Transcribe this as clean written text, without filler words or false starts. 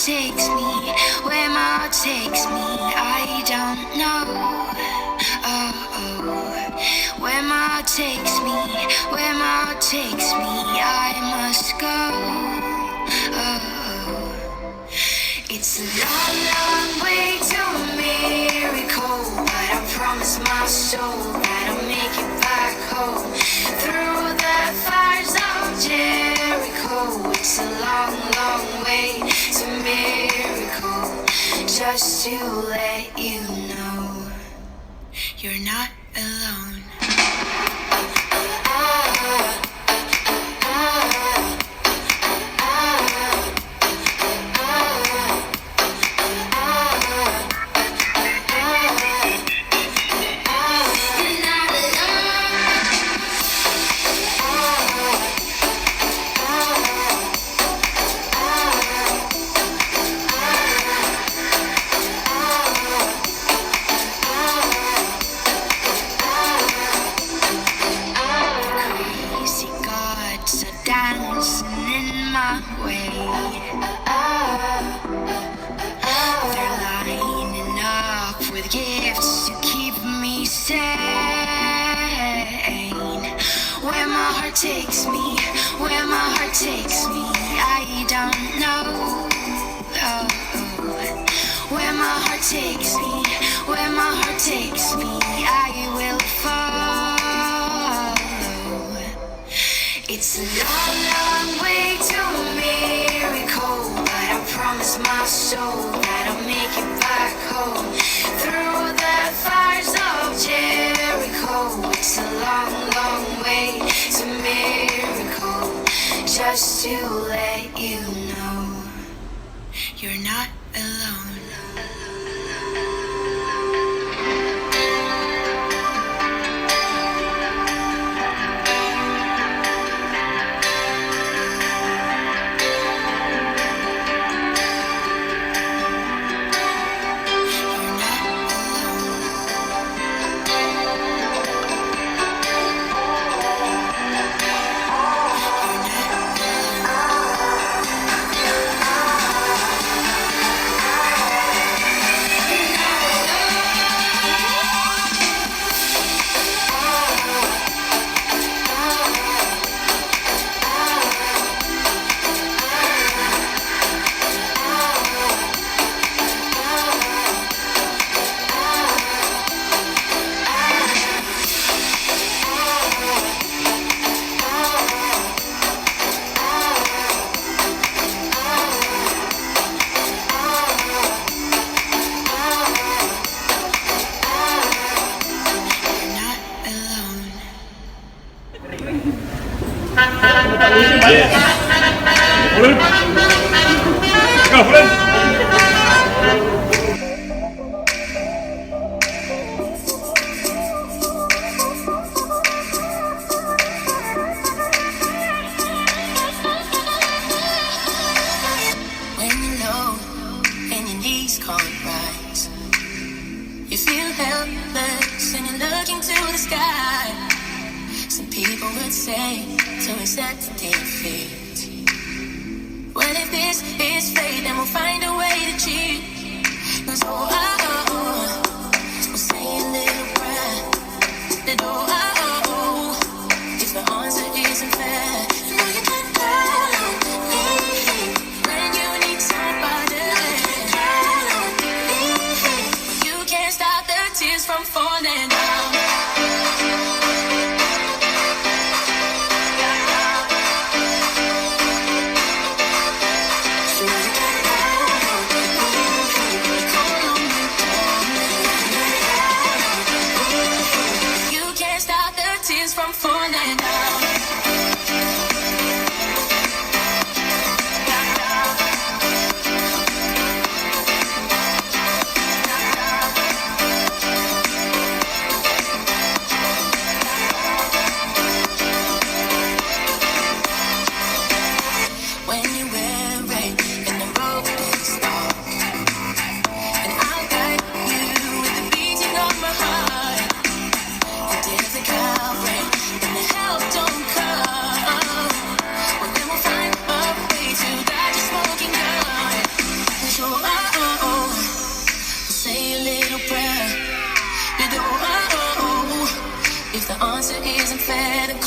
takes me, where my heart takes me, I don't know. Oh, oh. Where my heart takes me, where my heart takes me, I must go. Oh, oh. It's a long, long way to a miracle, but I promise my soul that I'll make it back home. Through the fires of Jericho, it's a long, long way to miracle. Just to let you know, you're not alone. Takes me, where my heart takes me, I don't know. Oh, oh. Where my heart takes me, where my heart takes me, I will follow. It's a long, long way to a miracle, but I promise my soul that I'll make it back home. Through the fires of Jericho, it's a long, long way to miracle. Just to let you know, you're not alone. answer isn't fair. The